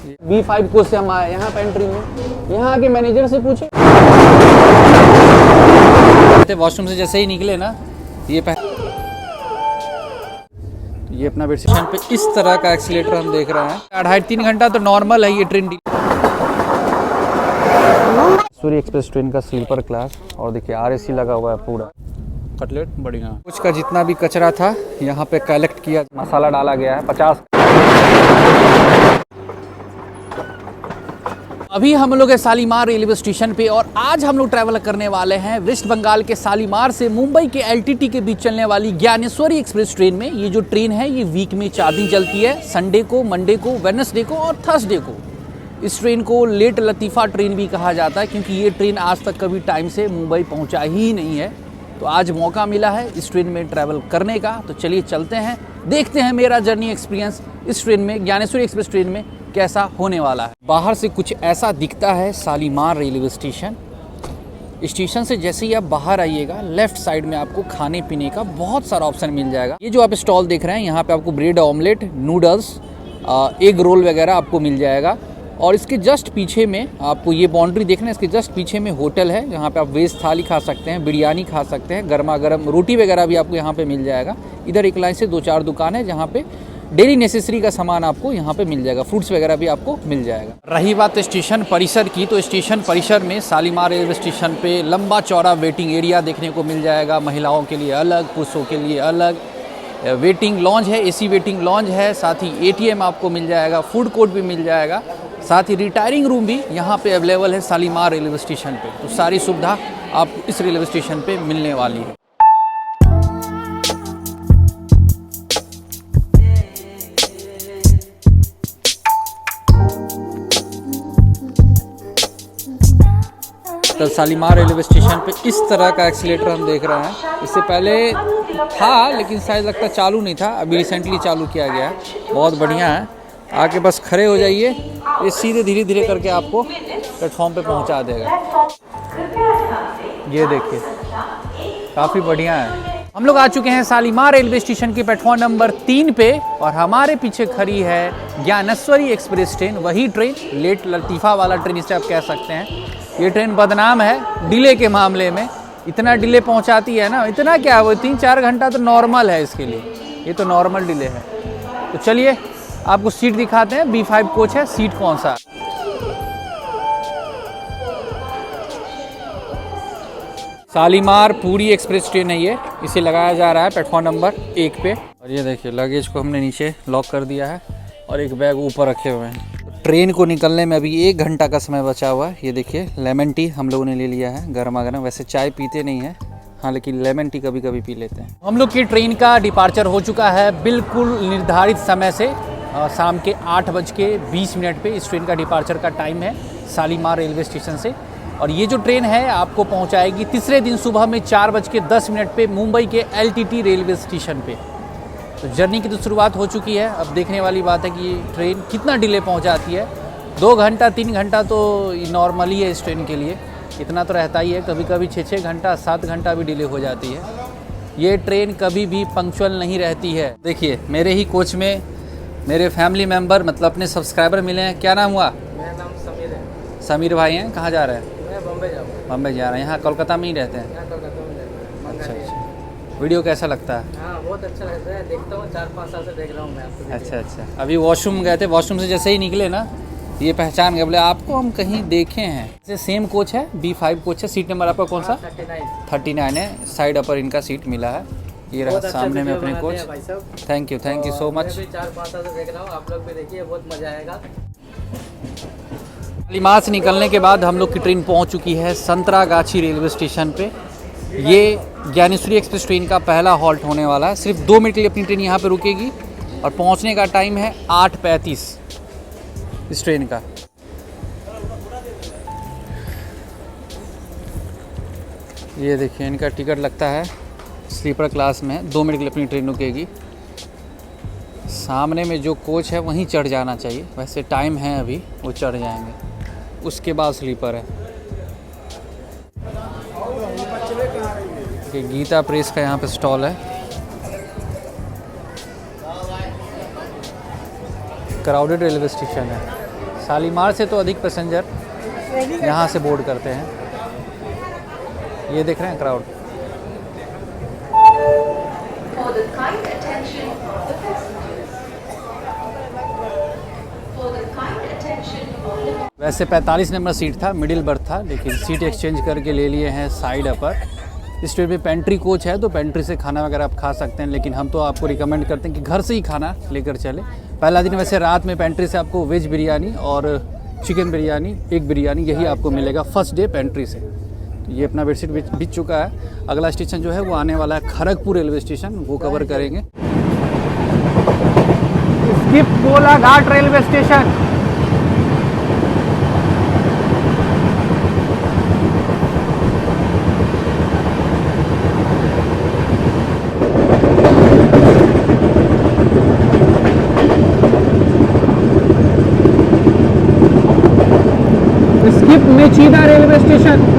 B5 coach से हम आए यहाँ पेंट्री में, यहाँ के मैनेजर से पूछे। वॉशरूम से जैसे ही निकले ना, ये अपना बेड स्टेशन पे इस तरह का एक्सीलेटर हम देख रहे हैं। 2.5-3 घंटा तो नॉर्मल है ये ट्रेन। सूर्य एक्सप्रेस ट्रेन का स्लीपर क्लास, और देखिए RAC लगा हुआ है पूरा। कटलेट बढ़िया। कुछ का जितना भी कचरा था यहाँ पे कलेक्ट किया, मसाला डाला गया है 50। अभी हम लोग है शालीमार रेलवे स्टेशन पे, और आज हम लोग ट्रैवल करने वाले हैं वेस्ट बंगाल के शालीमार से मुंबई के LTT के बीच चलने वाली ज्ञानेश्वरी एक्सप्रेस ट्रेन में। ये जो ट्रेन है ये वीक में 4 दिन चलती है, संडे को, मंडे को, वेडनेसडे को और थर्सडे को। इस ट्रेन को लेट लतीफ़ा ट्रेन भी कहा जाता है, क्योंकि ये ट्रेन आज तक कभी टाइम से मुंबई पहुंचा ही नहीं है। तो आज मौका मिला है इस ट्रेन में ट्रैवल करने का, तो चलिए चलते हैं, देखते हैं मेरा जर्नी एक्सपीरियंस इस ट्रेन में, ज्ञानेश्वरी एक्सप्रेस ट्रेन में कैसा होने वाला है। बाहर से कुछ ऐसा दिखता है शालीमार रेलवे स्टेशन। स्टेशन से जैसे ही आप बाहर आइएगा, लेफ्ट साइड में आपको खाने पीने का बहुत सारा ऑप्शन मिल जाएगा। ये जो आप स्टॉल देख रहे हैं, यहाँ पे आपको bread omelette, noodles, egg roll वगैरह आपको मिल जाएगा। और इसके जस्ट पीछे में आपको ये बाउंड्री देखना है, इसके जस्ट पीछे में होटल है, जहाँ पे आप वेज थाली खा सकते हैं, बिरयानी खा सकते हैं, गर्मा गर्म रोटी वगैरह भी आपको यहाँ पे मिल जाएगा। इधर एक लाइन से 2-4 दुकान है जहाँ पे डेली नेसेसरी का सामान आपको यहाँ पे मिल जाएगा, फ्रूट्स वगैरह भी आपको मिल जाएगा। रही बात स्टेशन परिसर की, तो स्टेशन परिसर में शालीमार रेलवे स्टेशन पे लंबा चौड़ा वेटिंग एरिया देखने को मिल जाएगा। महिलाओं के लिए अलग, पुरुषों के लिए अलग वेटिंग लॉन्ज है, AC वेटिंग लॉन्ज है, साथ ही ATM आपको मिल जाएगा, फूड कोर्ट भी मिल जाएगा, साथ ही रिटायरिंग रूम भी यहाँ पे अवेलेबल है शालीमार रेलवे स्टेशन पे। तो सारी सुविधा आपको इस रेलवे स्टेशन पे मिलने वाली है। तो शालीमार रेलवे स्टेशन पे इस तरह का एक्सीलेटर हम देख रहे हैं। इससे पहले था लेकिन शायद लगता चालू नहीं था, अभी रिसेंटली चालू किया गया है। बहुत बढ़िया है, आके बस खड़े हो जाइए, ये सीधे धीरे धीरे करके आपको प्लेटफॉर्म पे पहुंचा देगा। ये देखिए काफ़ी बढ़िया है। हम लोग आ चुके हैं शालीमार रेलवे स्टेशन के प्लेटफॉर्म नंबर 3 पे, और हमारे पीछे खड़ी है ज्ञानेश्वरी एक्सप्रेस ट्रेन। वही ट्रेन, लेट लतीफ़ा वाला ट्रेन इसे आप कह सकते हैं। ये ट्रेन बदनाम है डिले के मामले में, इतना डिले पहुंचाती है ना, इतना क्या वो 3-4 घंटा तो नॉर्मल है इसके लिए, ये तो नॉर्मल डिले है। तो चलिए आपको सीट दिखाते हैं, B5 कोच है, सीट कौन सा। शालीमार पूरी एक्सप्रेस ट्रेन है ये, इसे लगाया जा रहा है प्लेटफॉर्म नंबर 1 पे। और ये देखिए लगेज को हमने नीचे लॉक कर दिया है और एक बैग ऊपर रखे हुए हैं। ट्रेन को निकलने में अभी 1 घंटा का समय बचा हुआ है। ये देखिए लेमन टी हम लोगों ने ले लिया है गर्मा गर्म, वैसे चाय पीते नहीं है हाँ, लेकिन लेमन टी कभी कभी पी लेते हैं। हम लोग की ट्रेन का डिपार्चर हो चुका है बिल्कुल निर्धारित समय से, शाम के 8:20 पे इस ट्रेन का डिपार्चर का टाइम है शालीमार रेलवे स्टेशन से। और ये जो ट्रेन है आपको पहुंचाएगी तीसरे दिन सुबह में 4:10 पे मुंबई के LTT रेलवे स्टेशन पे। तो जर्नी की तो शुरुआत हो चुकी है। अब देखने वाली बात है कि ये ट्रेन कितना डिले पहुंचाती है। 2 घंटा 3 घंटा तो नॉर्मली है इस ट्रेन के लिए, इतना तो रहता ही है। कभी कभी 6-6 घंटा 7 घंटा भी डिले हो जाती है। ये ट्रेन कभी भी पंक्चुअल नहीं रहती है। देखिए मेरे ही कोच में मेरे फैमिली मेम्बर मतलब अपने सब्सक्राइबर मिले हैं। क्या नाम हुआ? मेरा नाम समीर है। समीर भाई हैं, कहाँ जा रहे हैं? मैं बम्बई जा रहा हूँ। बम्बई जा रहे हैं, यहाँ कोलकाता में ही रहते हैं? यहाँ कोलकाता में रहता हूँ। अच्छा अच्छा। वीडियो कैसा लगता है? हाँ बहुत अच्छा लगता है, देखता हूँ 4-5 साल से देख रहा हूँ मैं आपको। अच्छा अच्छा। अभी वॉशरूम गए थे, वॉशरूम से जैसे ही निकले ना ये पहचान गए, बोले आपको हम कहीं देखे हैं। जैसे सेम कोच है, B5 कोच है। सीट नंबर आपका कौन सा? 39 है। साइड अपर इनका सीट मिला है। ये रहा सामने में अपने coach. Thank you so much. 4-5 साल से देख रहा हूँ, आप लोग भी देखिए, बहुत मज़ा आएगा। शालीमार से निकलने के बाद हम लोग की ट्रेन पहुंच चुकी है संतरागाछी रेलवे स्टेशन पे। ये ज्ञानेश्वरी एक्सप्रेस ट्रेन का पहला हॉल्ट होने वाला है। सिर्फ 2 मिनट के लिए अपनी ट्रेन यहाँ पे रुकेगी और पहुंचने का टाइम है 8:35 इस ट्रेन का। ये देखिए इनका टिकट लगता है स्लीपर क्लास में। 2 मिनट के लिए अपनी ट्रेन रुकेगी। सामने में जो कोच है वहीं चढ़ जाना चाहिए, वैसे टाइम है अभी, वो चढ़ जाएंगे, उसके बाद स्लीपर है। गीता प्रेस का यहाँ पे स्टॉल है। क्राउडेड रेलवे स्टेशन है, शालीमार से तो अधिक पैसेंजर यहाँ से बोर्ड करते हैं। ये देख रहे हैं crowd. For the kind attention of the passengers. For the kind attention of the वैसे 45 नंबर सीट था, मिडिल बर्थ था, लेकिन सीट एक्सचेंज करके ले लिए हैं साइड अपर। इस ट्रेन में पेंट्री कोच है तो पेंट्री से खाना वगैरह आप खा सकते हैं, लेकिन हम तो आपको रिकमेंड करते हैं कि घर से ही खाना लेकर चले। पहला दिन वैसे रात में पेंट्री से आपको वेज बिरयानी और चिकन बिरयानी, एक बिरयानी, यही आपको मिलेगा फर्स्ट डे पेंट्री से। तो ये अपना बेडशीट बीत चुका है। अगला स्टेशन जो है वो आने वाला है खड़गपुर रेलवे स्टेशन, वो कवर करेंगे। Skip Golaghat railway station. Skip Mechida railway station.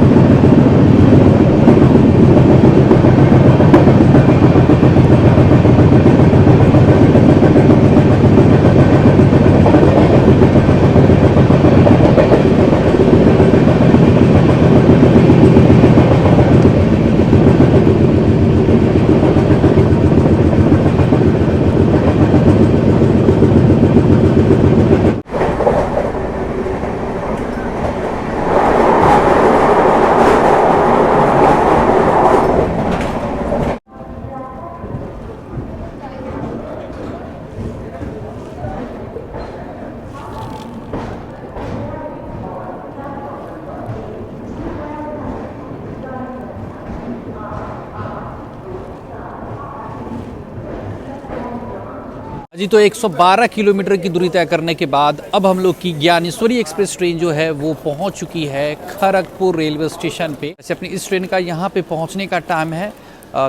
जी तो 112 किलोमीटर की दूरी तय करने के बाद अब हम लोग की ज्ञानेश्वरी एक्सप्रेस ट्रेन जो है वो पहुंच चुकी है खड़गपुर रेलवे स्टेशन पे। वैसे अपनी इस ट्रेन का यहाँ पे पहुंचने का टाइम है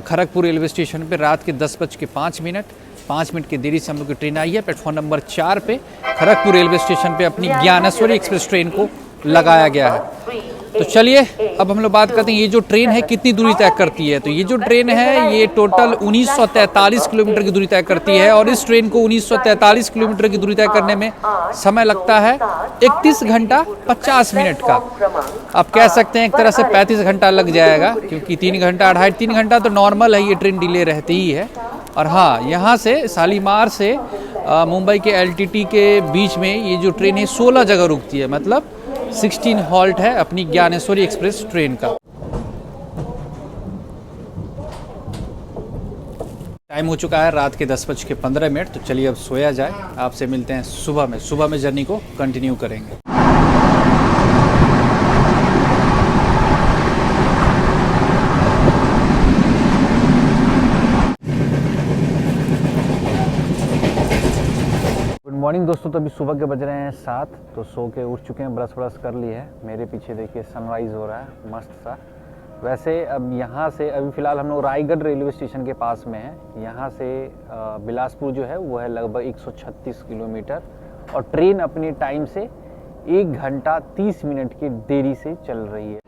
खड़गपुर रेलवे स्टेशन पे रात के 10:05। 5 मिनट की देरी से हम लोग की ट्रेन आई है। प्लेटफॉर्म नंबर 4 पे खड़गपुर रेलवे स्टेशन पे अपनी ज्ञानेश्वरी एक्सप्रेस ट्रेन को लगाया गया है। तो चलिए अब हम लोग बात करते हैं ये जो ट्रेन है कितनी दूरी तय करती है। तो ये जो ट्रेन है ये टोटल 1943 किलोमीटर की दूरी तय करती है और इस ट्रेन को 1943 किलोमीटर की दूरी तय करने में समय लगता है 31 घंटा 50 मिनट का। आप कह सकते हैं एक तरह से 35 घंटा लग जाएगा, क्योंकि 3 घंटा 2.5-3 घंटा तो नॉर्मल है, ये ट्रेन डिले रहती ही है। और हाँ, यहाँ से शालीमार से मुंबई के LTT के बीच में ये जो ट्रेन है 16 जगह रुकती है, मतलब 16 हॉल्ट है अपनी ज्ञानेश्वरी एक्सप्रेस ट्रेन का। टाइम हो चुका है रात के 10:15। तो चलिए अब सोया जाए। आपसे मिलते हैं सुबह में जर्नी को कंटिन्यू करेंगे। मॉर्निंग दोस्तों, तो अभी सुबह के बज रहे हैं 7। तो सो के उठ चुके हैं, ब्रश व्रश कर ली है। मेरे पीछे देखिए सनराइज़ हो रहा है मस्त सा। वैसे अब यहाँ से अभी फ़िलहाल हम लोग रायगढ़ रेलवे स्टेशन के पास में हैं। यहाँ से बिलासपुर जो है वो है लगभग 136 किलोमीटर और ट्रेन अपनी टाइम से 1 घंटा 30 मिनट की देरी से चल रही है।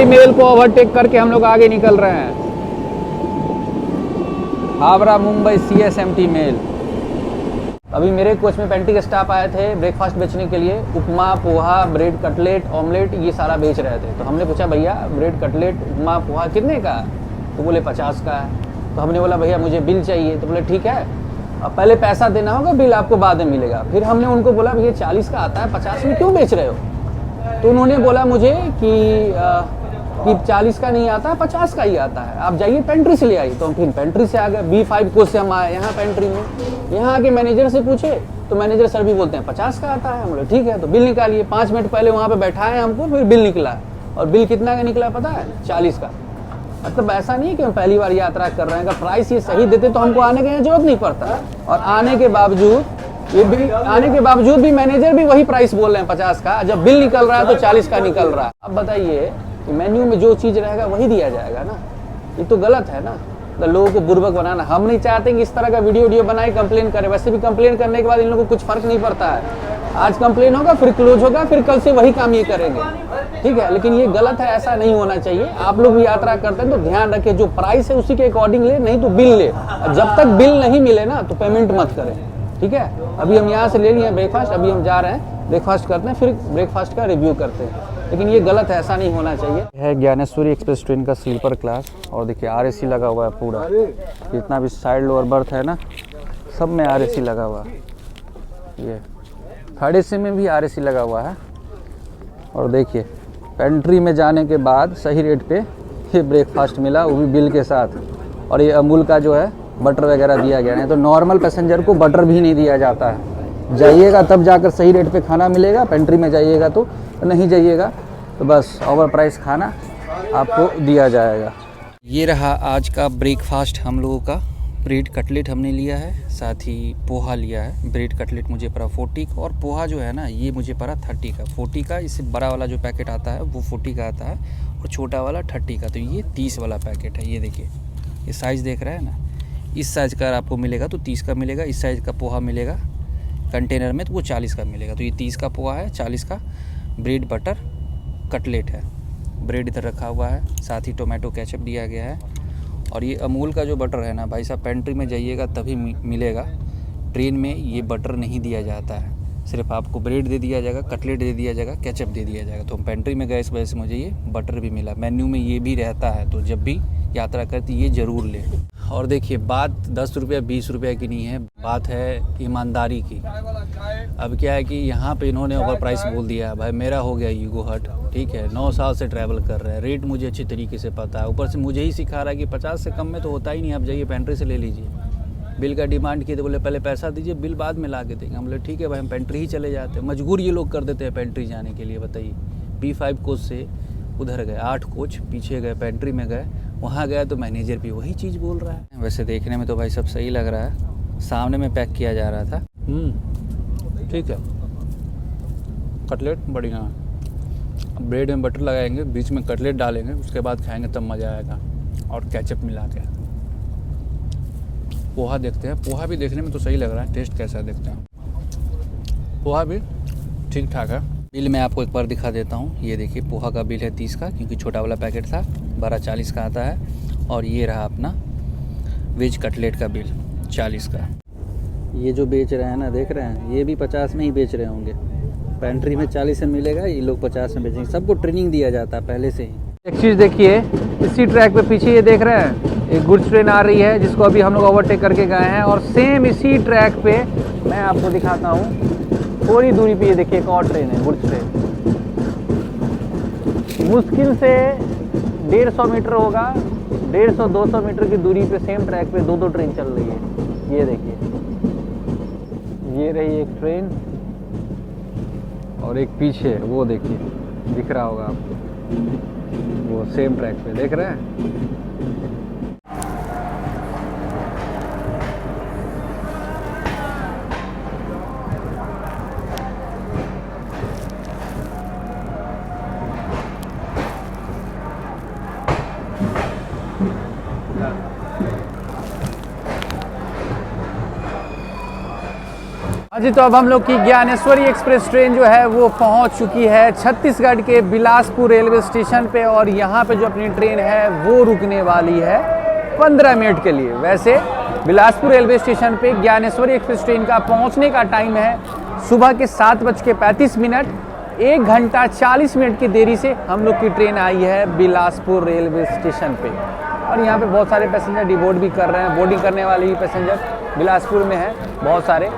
मेल को ओवरटेक करके हम लोग आगे निकल रहे हैं। Howrah Mumbai CSMT mail. अभी मेरे कोच में पेंटी के स्टाफ आए थे ब्रेकफास्ट बेचने के लिए। उपमा, पोहा, ब्रेड कटलेट, ऑमलेट ये सारा बेच रहे थे। तो हमने पूछा भैया ब्रेड कटलेट, उपमा, पोहा कितने का? तो बोले 50 का है। तो हमने बोला भैया मुझे बिल चाहिए, तो बोले ठीक है, अब पहले पैसा देना होगा, बिल आपको बाद में मिलेगा। फिर हमने उनको बोला भैया 40 का आता है, 50 में क्यों बेच रहे हो? तो उन्होंने बोला मुझे कि 40 का नहीं आता, 50 का ही आता है, आप जाइए पेंट्री से ले आइए। तो हम फिर पेंट्री से आ गए, B5 कोच से हम आए यहाँ पेंट्री में। यहाँ आके मैनेजर से पूछे तो मैनेजर सर भी बोलते हैं 50 का आता है। हम बोले ठीक है, तो बिल निकालिए। 5 मिनट पहले वहाँ पे बैठाए हमको, फिर बिल निकला, और बिल कितना का निकला पता है? 40 का। मतलब ऐसा नहीं है कि हम पहली बार यात्रा कर रहे हैं, अगर प्राइस ये सही देते तो हमको आने की जरूरत नहीं पड़ता। और आने के बावजूद भी मैनेजर भी वही प्राइस बोल रहे हैं 50 का, जब बिल निकल रहा है तो 40 का निकल रहा है। अब बताइए कि मेन्यू में जो चीज़ रहेगा वही दिया जाएगा ना, ये तो गलत है ना। तो लोगों को बुर्बक बनाना, हम नहीं चाहते कि इस तरह का वीडियो बनाए कंप्लेन करें। वैसे भी कंप्लेन करने के बाद इन लोगों को कुछ फर्क नहीं पड़ता है, आज कंप्लेन होगा फिर क्लोज होगा, फिर कल से वही काम ये करेंगे, ठीक है। लेकिन ये गलत है, ऐसा नहीं होना चाहिए। आप लोग भी यात्रा करते हैं तो ध्यान रखें, जो प्राइस है उसी के अकॉर्डिंग ले, नहीं तो बिल ले। जब तक बिल नहीं मिले ना तो पेमेंट मत करें, ठीक है। अभी हम यहाँ से ले लिए ब्रेकफास्ट, अभी हम जा रहे हैं ब्रेकफास्ट करते हैं, फिर ब्रेकफास्ट का रिव्यू करते हैं। लेकिन ये गलत है, ऐसा नहीं होना चाहिए। है ज्ञानेश्वरी एक्सप्रेस ट्रेन का स्लीपर क्लास, और देखिए RAC लगा हुआ है पूरा, जितना भी साइड लोअर बर्थ है ना सब में RAC लगा हुआ है। ये थर्ड AC में भी RAC लगा हुआ है। और देखिए पेंट्री में जाने के बाद सही रेट पे ये ब्रेकफास्ट मिला, वो भी बिल के साथ। और ये अमूल का जो है बटर वगैरह दिया गया है, तो नॉर्मल पैसेंजर को बटर भी नहीं दिया जाता है। जाइएगा तब जाकर सही रेट पे खाना मिलेगा, पेंट्री में जाइएगा तो नहीं जाइएगा तो बस ओवर प्राइस खाना आपको दिया जाएगा। ये रहा आज का ब्रेकफास्ट हम लोगों का। ब्रेड कटलेट हमने लिया है, साथ ही पोहा लिया है। ब्रेड कटलेट मुझे पड़ा 40 का, और पोहा जो है ना ये मुझे पड़ा 30 का। 40 का, इससे बड़ा वाला जो पैकेट आता है वो 40 का आता है, और छोटा वाला 30 का। तो ये 30 वाला पैकेट है। ये देखिए, ये साइज़ देख रहे हैं ना, इस साइज़ का आपको मिलेगा तो 30 का मिलेगा। इस साइज़ का पोहा मिलेगा कंटेनर में तो वो 40 का मिलेगा। तो ये 30 का पोहा है, 40 का ब्रेड बटर कटलेट है। ब्रेड इधर रखा हुआ है, साथ ही टोमेटो केचप दिया गया है। और ये अमूल का जो बटर है ना भाई साहब, पेंट्री में जाइएगा तभी मिलेगा, ट्रेन में ये बटर नहीं दिया जाता है। सिर्फ आपको ब्रेड दे दिया जाएगा, कटलेट दे दिया जाएगा, केचप दे दिया जाएगा। तो हम पेंट्री में गए, इस वजह से मुझे ये बटर भी मिला। मेन्यू में ये भी रहता है, तो जब भी यात्रा करती ये ज़रूर लें। और देखिए बात 10 रुपये 20 रुपये की नहीं है, बात है ईमानदारी की। अब क्या है कि यहाँ पे इन्होंने ओवर प्राइस बोल दिया है। भाई मेरा हो गया ईगो हर्ट, ठीक है, 9 साल से ट्रैवल कर रहे हैं, रेट मुझे अच्छी तरीके से पता है। ऊपर से मुझे ही सिखा रहा है कि 50 से कम में तो होता ही नहीं, आप जाइए पेंट्री से ले लीजिए। बिल का डिमांड किए तो बोले पहले पैसा दीजिए, बिल बाद में ला के देंगे। हम बोले ठीक है भाई, हम पेंट्री ही चले जाते हैं। मजबूर ये लोग कर देते हैं पेंट्री जाने के लिए। बताइए, B5 कोच से उधर गए, 8 कोच पीछे गए, पेंट्री में गए, वहाँ गया तो मैनेजर भी वही चीज़ बोल रहा है। वैसे देखने में तो भाई सब सही लग रहा है, सामने में पैक किया जा रहा था। ठीक है, कटलेट बढ़िया है। ब्रेड में बटर लगाएंगे, बीच में कटलेट डालेंगे, उसके बाद खाएंगे तब मज़ा आएगा। और केचप मिला के पोहा देखते हैं। पोहा भी देखने में तो सही लग रहा है, टेस्ट कैसा है देखते हैं। पोहा भी ठीक ठाक है। बिल मैं आपको एक बार दिखा देता हूँ। ये देखिए पोहा का बिल है 30 का, क्योंकि छोटा वाला पैकेट था, बड़ा 40 का आता है। और ये रहा अपना वेज कटलेट का बिल 40 का। ये जो बेच रहे हैं ना, देख रहे हैं, ये भी 50 में ही बेच रहे होंगे। पेंट्री में 40 में मिलेगा, ये लोग 50 में बेचेंगे। सबको ट्रेनिंग दिया जाता है पहले से ही। एक चीज़ देखिए, इसी ट्रैक पे पीछे ये देख रहे हैं, एक गुड्स ट्रेन आ रही है, जिसको अभी हम लोग ओवरटेक करके गए हैं। और सेम इसी ट्रैक पे मैं आपको दिखाता हूँ, थोड़ी दूरी पे ये देखिए एक और ट्रेन है, गुड्स ट्रेन। मुश्किल से 150 मीटर होगा, 150-200 मीटर की दूरी पे सेम ट्रैक पे 2 ट्रेन चल रही है। ये देखिए, ये रही एक ट्रेन, और एक पीछे वो देखिए दिख रहा होगा आपको, वो सेम ट्रैक पे देख रहे हैं। जी, तो अब हम लोग की ज्ञानेश्वरी एक्सप्रेस ट्रेन जो है वो पहुंच चुकी है छत्तीसगढ़ के बिलासपुर रेलवे स्टेशन पे। और यहाँ पे जो अपनी ट्रेन है वो रुकने वाली है 15 मिनट के लिए। वैसे बिलासपुर रेलवे स्टेशन पे ज्ञानेश्वरी एक्सप्रेस ट्रेन का पहुँचने का टाइम है सुबह के 7:35। 1 घंटा 40 मिनट की देरी से हम लोग की ट्रेन आई है बिलासपुर रेलवे स्टेशन पे और यहाँ पे बहुत सारे पैसेंजर डिबोर्ड भी कर रहे हैं। बोर्डिंग करने वाले भी पैसेंजर बिलासपुर में हैं बहुत सारे।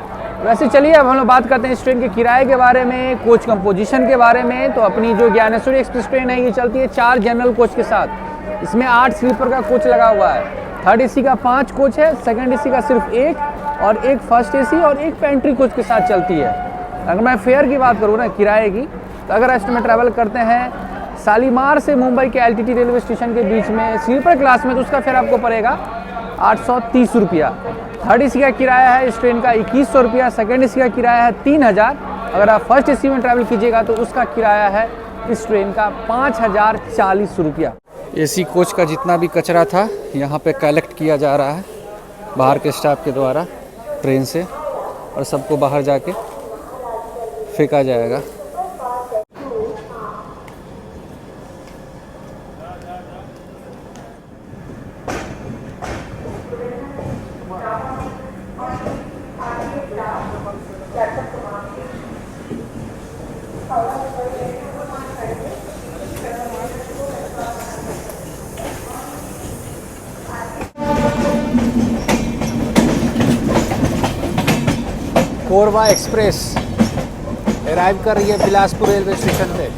वैसे चलिए अब हम लोग बात करते हैं इस ट्रेन के किराए के बारे में, कोच कंपोजिशन के बारे में। तो अपनी जो ज्ञानेश्वरी एक्सप्रेस ट्रेन है ये चलती है 4 जनरल कोच के साथ। इसमें 8 स्लीपर का कोच लगा हुआ है। थर्ड एसी का 5 कोच है, सेकंड एसी का सिर्फ 1 और 1 फर्स्ट एसी और 1 पेंट्री कोच के साथ चलती है। अगर मैं फेयर की बात करूँ ना किराए की, तो अगर एस्टिमेट ट्रैवल करते हैं शालीमार से मुंबई के एलटीटी रेलवे स्टेशन के बीच में स्लीपर क्लास में, तो उसका फेयर आपको पड़ेगा 830 रुपया। थर्ड एसी का किराया है इस ट्रेन का 2100 रुपया, सेकेंड एसी का किराया है 3000। अगर आप फर्स्ट एसी में ट्रैवल कीजिएगा तो उसका किराया है इस ट्रेन का 5040 रुपया। एसी कोच का जितना भी कचरा था यहाँ पे कलेक्ट किया जा रहा है बाहर के स्टाफ के द्वारा ट्रेन से, और सबको बाहर जाके फेंका जाएगा। कोरबा एक्सप्रेस अराइव कर रही है बिलासपुर रेलवे स्टेशन पे।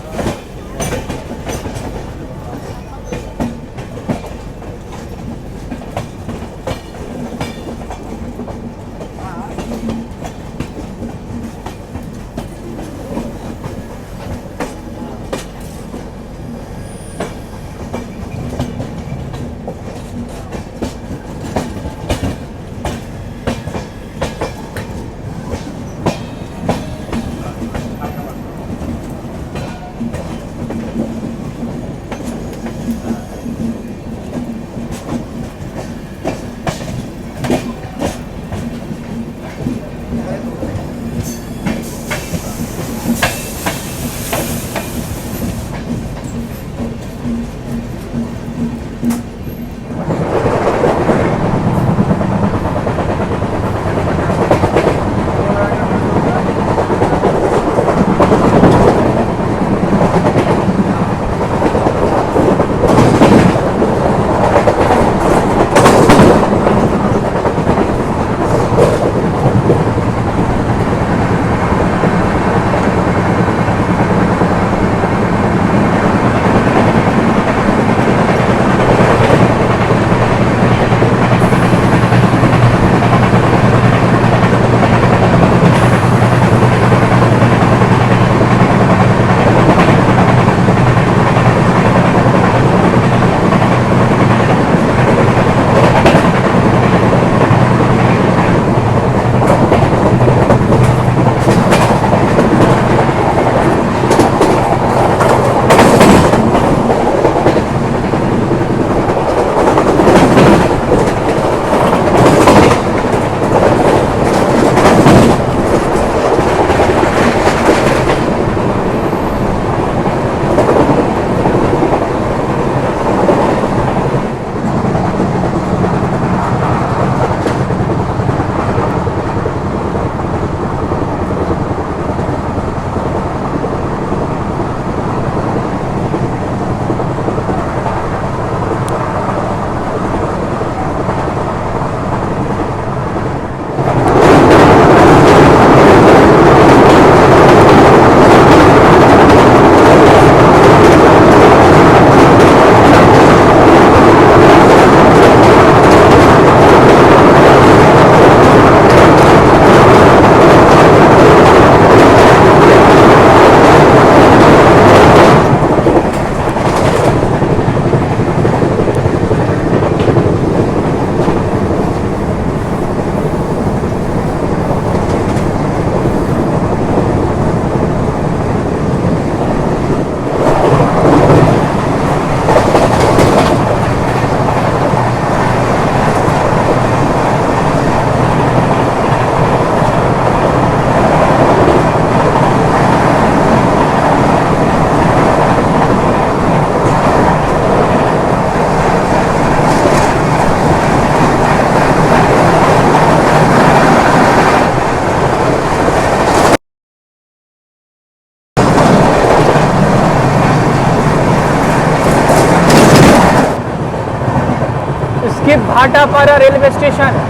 Skip Bhatapara railway station.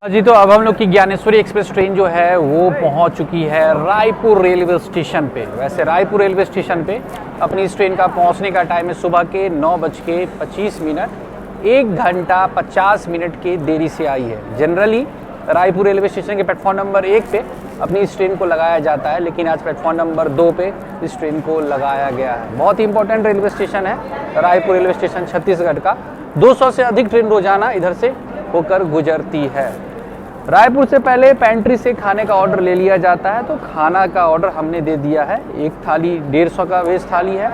जी तो अब हम लोग की ज्ञानेश्वरी एक्सप्रेस ट्रेन जो है वो पहुंच चुकी है रायपुर रेलवे स्टेशन पे। वैसे रायपुर रेलवे स्टेशन पे अपनी इस ट्रेन का पहुंचने का टाइम है सुबह के 9:25। 1 घंटा 50 मिनट के देरी से आई है। जनरली रायपुर रेलवे स्टेशन के प्लेटफॉर्म नंबर 1 पे अपनी इस ट्रेन को लगाया जाता है, लेकिन आज प्लेटफॉर्म नंबर 2 पे इस ट्रेन को लगाया गया है। बहुत ही इंपॉर्टेंट रेलवे स्टेशन है रायपुर रेलवे स्टेशन छत्तीसगढ़ का। 200 से अधिक ट्रेन रोजाना इधर से होकर गुजरती है। रायपुर से पहले पेंट्री से खाने का ऑर्डर ले लिया जाता है, तो खाना का ऑर्डर हमने दे दिया है। एक थाली 150 का वेज थाली है,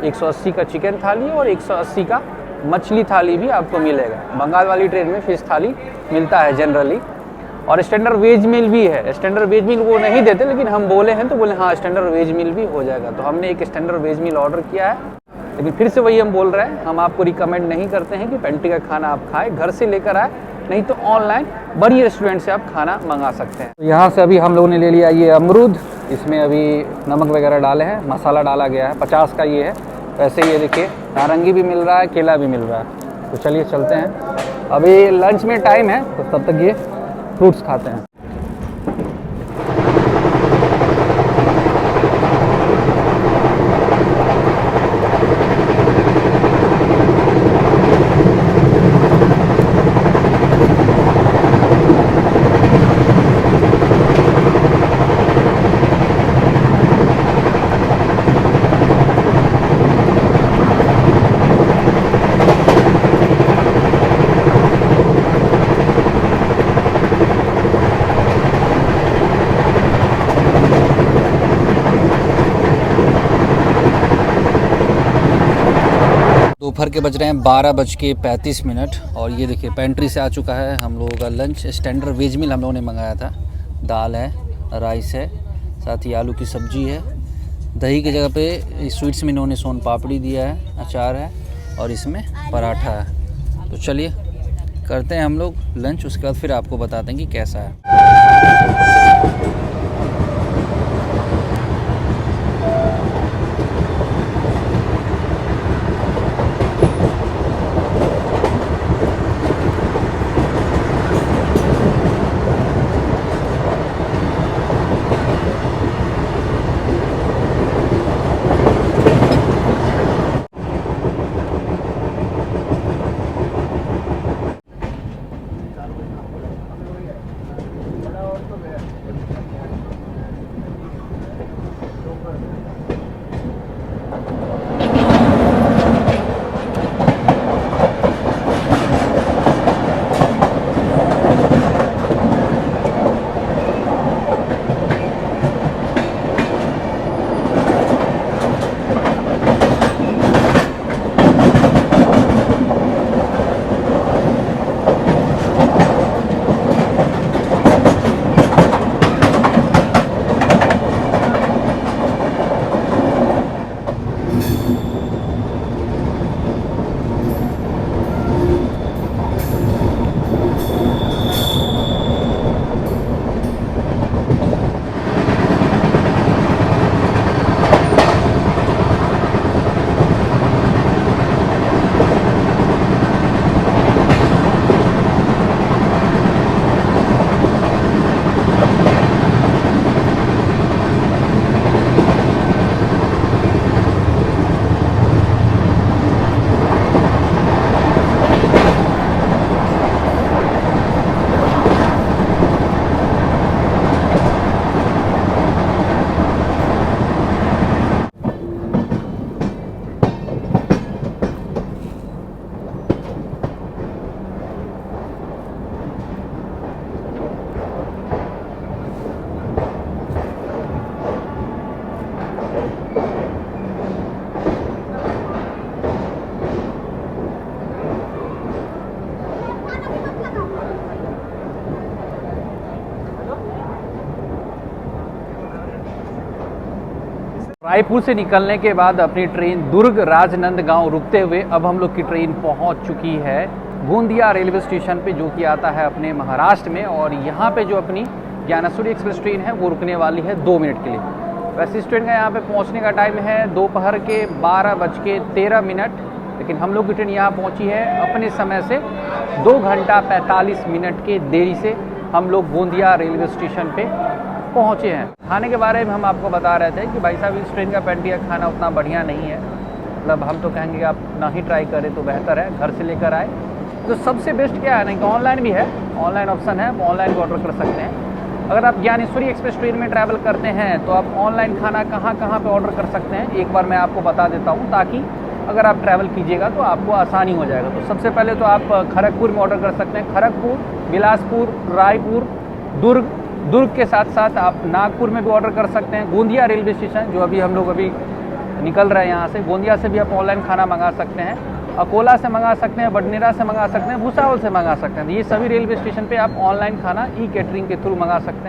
180 का चिकन थाली और 180 का मछली थाली भी आपको मिलेगा। बंगाल वाली ट्रेन में फिश थाली मिलता है जनरली, और स्टैंडर्ड वेज मील भी है। स्टैंडर्ड वेज मील वो नहीं देते, लेकिन हम बोले हैं तो बोले हाँ स्टैंडर्ड वेज मील भी हो जाएगा। तो हमने एक स्टैंडर्ड वेज मील ऑर्डर किया है, लेकिन फिर से वही हम बोल रहे हैं, हम आपको रिकमेंड नहीं करते हैं कि पेंट्री का खाना आप खाएं, घर से लेकर आए, नहीं तो ऑनलाइन बड़ी रेस्टोरेंट से आप खाना मंगा सकते हैं। तो यहाँ से अभी हम लोगों ने ले लिया ये अमरूद, इसमें अभी नमक वगैरह डाले हैं, मसाला डाला गया है। 50 का ये है। वैसे ये देखिए नारंगी भी मिल रहा है, केला भी मिल रहा है। तो चलिए चलते हैं, अभी लंच में टाइम है, तो तब तक ये फ्रूट्स खाते हैं। दोपहर के बज रहे हैं 12:35 और ये देखिए पेंट्री से आ चुका है हम लोगों का लंच। स्टैंडर्ड वेज मील हम लोगों ने मंगाया था। दाल है, राइस है, साथ ही आलू की सब्जी है, दही की जगह पे स्वीट्स में इन्होंने सोन पापड़ी दिया है, अचार है और इसमें पराठा है। तो चलिए करते हैं हम लोग लंच, उसके बाद फिर आपको बताते हैं कि कैसा है। रायपुर से निकलने के बाद अपनी ट्रेन दुर्ग राजनंदगांव रुकते हुए अब हम लोग की ट्रेन पहुंच चुकी है गोंदिया रेलवे स्टेशन पे, जो कि आता है अपने महाराष्ट्र में। और यहाँ पे जो अपनी ज्ञानेश्वरी एक्सप्रेस ट्रेन है वो रुकने वाली है 2 मिनट के लिए। वैसे इस ट्रेन का यहाँ पे पहुँचने का टाइम है दोपहर के 12:13, लेकिन हम लोग की ट्रेन यहाँ पहुँची है अपने समय से 2 घंटा 45 मिनट के देरी से हम लोग गोंदिया रेलवे स्टेशन पे पहुँचे हैं। खाने के बारे में हम आपको बता रहे थे कि भाई साहब इस ट्रेन का पैंटिया खाना उतना बढ़िया नहीं है, मतलब हम तो कहेंगे आप ना ही ट्राई करें तो बेहतर है, घर से लेकर आए। तो सबसे बेस्ट क्या है ना कि ऑनलाइन भी है, ऑनलाइन ऑप्शन है, आप ऑनलाइन भी ऑर्डर कर सकते हैं। अगर आप ज्ञानेश्वरी एक्सप्रेस ट्रेन में ट्रैवल करते हैं तो आप ऑनलाइन खाना कहाँ पे ऑर्डर कर सकते हैं एक बार मैं आपको बता देता हूँ, ताकि अगर आप ट्रैवल कीजिएगा तो आपको आसानी हो जाएगा। तो सबसे पहले तो आप खड़गपुर में ऑर्डर कर सकते हैं, खड़गपुर, बिलासपुर, रायपुर, दुर्ग के साथ साथ आप नागपुर में भी ऑर्डर कर सकते हैं। गोंदिया रेलवे स्टेशन जो हम लोग निकल रहे हैं यहाँ से, गोंदिया से भी आप ऑनलाइन खाना मंगा सकते हैं, अकोला से मंगा सकते हैं, बडनेरा से मंगा सकते हैं, भुसावल से मंगा सकते हैं। ये सभी रेलवे स्टेशन पे आप ऑनलाइन खाना ई कैटरिंग के थ्रू मंगा सकते हैं।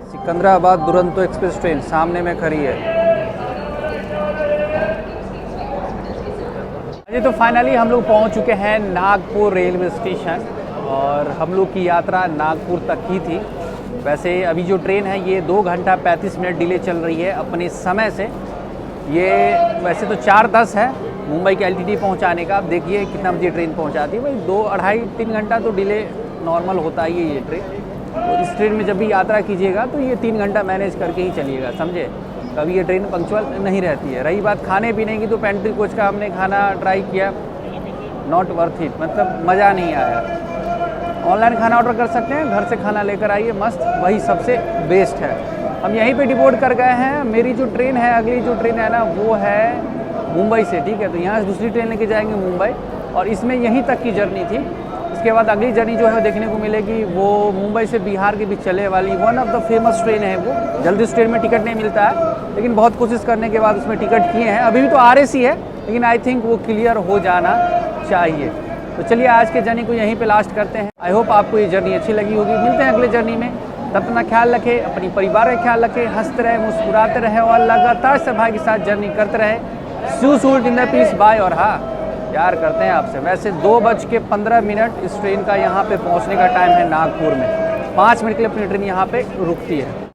सिकंदराबाद दुरंतो एक्सप्रेस ट्रेन सामने में खड़ी है। अभी तो फाइनली हम लोग पहुंच चुके हैं नागपुर रेलवे स्टेशन और हम लोग की यात्रा नागपुर तक ही थी। वैसे अभी जो ट्रेन है ये 2 घंटा 35 मिनट डिले चल रही है अपने समय से। ये वैसे तो 4:10 है मुंबई के एलटीटी पहुंचाने का। आप देखिए कितना बजे ट्रेन पहुंचाती है भाई, 2, 2.5-3 घंटा तो डिले नॉर्मल होता ही है ये ट्रेन। तो इस ट्रेन में जब भी यात्रा कीजिएगा तो ये 3 घंटा मैनेज करके ही चलिएगा, समझे। कभी ये ट्रेन पंक्चुअल नहीं रहती है। रही बात खाने पीने की, तो पेंट्री कोच का हमने खाना ट्राई किया, नॉट वर्थ इट, मतलब मज़ा नहीं आया। ऑनलाइन खाना ऑर्डर कर सकते हैं, घर से खाना लेकर आइए, मस्त, वही सबसे बेस्ट है। हम यहीं पे डिपोर्ट कर गए हैं। मेरी जो ट्रेन है, अगली जो ट्रेन है ना, वो है मुंबई से, ठीक है। तो यहाँ से दूसरी ट्रेन लेके जाएंगे मुंबई, और इसमें यहीं तक की जर्नी थी। इसके बाद अगली जर्नी जो है देखने को मिलेगी, वो मुंबई से बिहार के बीच चलने वाली one of the famous train है वो। जल्दी उस ट्रेन में टिकट नहीं मिलता है, लेकिन बहुत कोशिश करने के बाद उसमें टिकट किए हैं। अभी भी तो RAC है, लेकिन आई थिंक वो क्लियर हो जाना चाहिए। तो चलिए आज के जर्नी को यहीं पे लास्ट करते हैं। आई होप आपको ये जर्नी अच्छी लगी होगी। मिलते हैं अगले जर्नी में, तब अपना ख्याल रखें, अपनी परिवार का ख्याल रखें, हंसते रहे, मुस्कुराते रहे और लगातार सभा के साथ जर्नी करते रहे। Suit in the peace bye. और हाँ, प्यार करते हैं आपसे। वैसे 2:15 इस ट्रेन का यहाँ पे पहुँचने का टाइम है नागपुर में। 5 मिनट के लिए अपनी ट्रेन यहाँ पे रुकती है।